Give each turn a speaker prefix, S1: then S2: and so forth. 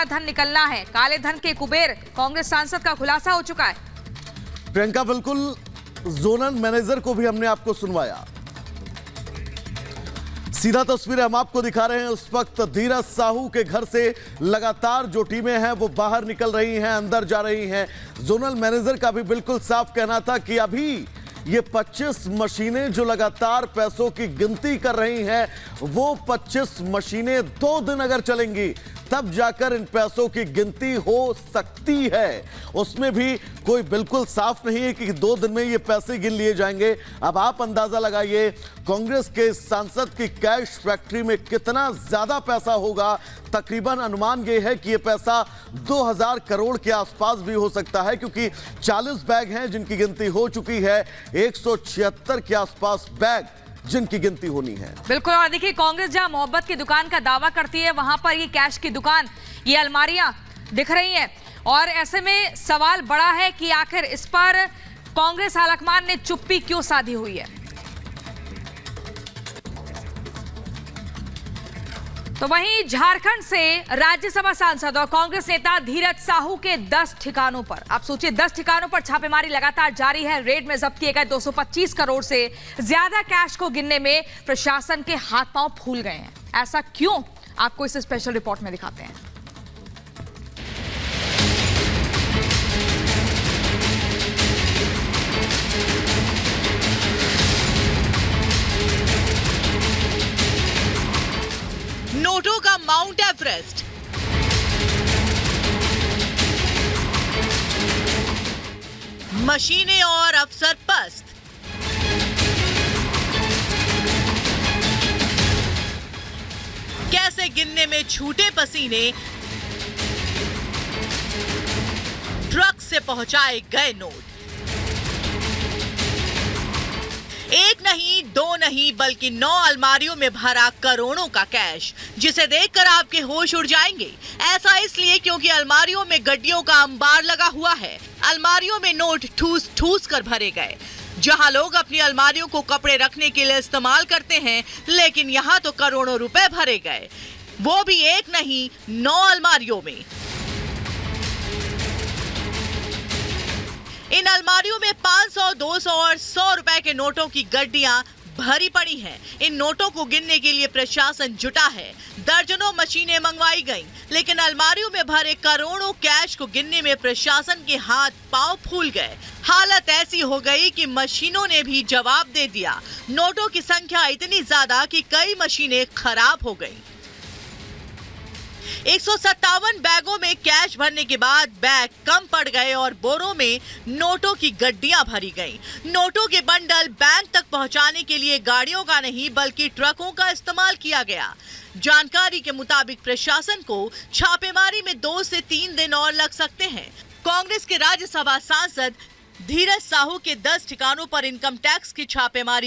S1: धन निकलना है। काले धन के कुबेर कांग्रेस सांसद का खुलासा हो चुका है।
S2: प्रियंका, बिल्कुल जोनल मैनेजर को भी हमने आपको सुनवाया। सीधा तस्वीरें हम आपको दिखा रहे हैं। उस वक्त धीरज साहू के घर से लगातार जो टीमें हैं वो बाहर निकल रही हैं, अंदर जा रही हैं। जोनल मैनेजर का भी बिल्कुल साफ कहना था कि अभी ये 25 मशीनें जो लगातार पैसों की गिनती कर रही हैं, वो 25 मशीनें 2 दिन अगर चलेंगी तब जाकर इन पैसों की गिनती हो सकती है। उसमें भी कोई बिल्कुल साफ नहीं है कि 2 दिन में ये पैसे गिन लिए जाएंगे। अब आप अंदाजा लगाइए कांग्रेस के सांसद की कैश फैक्ट्री में कितना ज्यादा पैसा होगा। तकरीबन अनुमान ये है कि ये पैसा 2000 करोड़ के आसपास भी हो सकता है, क्योंकि 40 बैग हैं जिनकी गिनती हो चुकी है, 176 के आसपास बैग जिनकी गिनती होनी है।
S1: बिल्कुल। और देखिए, कांग्रेस जहां मोहब्बत की दुकान का दावा करती है, वहां पर ये कैश की दुकान, ये अलमारियां दिख रही हैं। और ऐसे में सवाल बड़ा है कि आखिर इस पर कांग्रेस हालाकमान ने चुप्पी क्यों साधी हुई है। तो वहीं झारखंड से राज्यसभा सांसद और कांग्रेस नेता धीरज साहू के 10 ठिकानों पर, आप सोचिए 10 ठिकानों पर छापेमारी लगातार जारी है। रेड में जब्त किए गए 225 करोड़ से ज्यादा कैश को गिनने में प्रशासन के हाथ पांव फूल गए हैं। ऐसा क्यों, आपको इस स्पेशल रिपोर्ट में दिखाते हैं।
S3: नोटों का माउंट एवरेस्ट, मशीनें और अफसर पस्त, कैसे गिनने में छूटे पसीने, ट्रक से पहुंचाए गए नोट। एक नहीं, 2 नहीं, बल्कि 9 अलमारियों में भरा करोड़ों का कैश, जिसे देखकर आपके होश उड़ जाएंगे। ऐसा इसलिए क्योंकि अलमारियों में गड्डियों का अंबार लगा हुआ है। अलमारियों में नोट ठूस ठूस कर भरे गए। जहां लोग अपनी अलमारियों को कपड़े रखने के लिए इस्तेमाल करते हैं, लेकिन यहां तो करोड़ों रुपए भरे गए, वो भी एक नहीं 9 अलमारियों में। इन अलमारियों में 500, 200 और 100 रुपए के नोटों की गड्डियां भरी पड़ी हैं। इन नोटों को गिनने के लिए प्रशासन जुटा है। दर्जनों मशीनें मंगवाई गईं, लेकिन अलमारियों में भरे करोड़ों कैश को गिनने में प्रशासन के हाथ पांव फूल गए। हालत ऐसी हो गई कि मशीनों ने भी जवाब दे दिया। नोटों की संख्या इतनी ज्यादा कि कई मशीनें खराब हो गईं। 157 बैगों में कैश भरने के बाद बैग कम पड़ गए और बोरों में नोटों की गड्डियां भरी गईं। नोटों के बंडल बैंक तक पहुंचाने के लिए गाड़ियों का नहीं बल्कि ट्रकों का इस्तेमाल किया गया। जानकारी के मुताबिक प्रशासन को छापेमारी में 2 से 3 दिन और लग सकते हैं। कांग्रेस के राज्यसभा सांसद धीरज साहू के 10 ठिकानों पर इनकम टैक्स की छापेमारी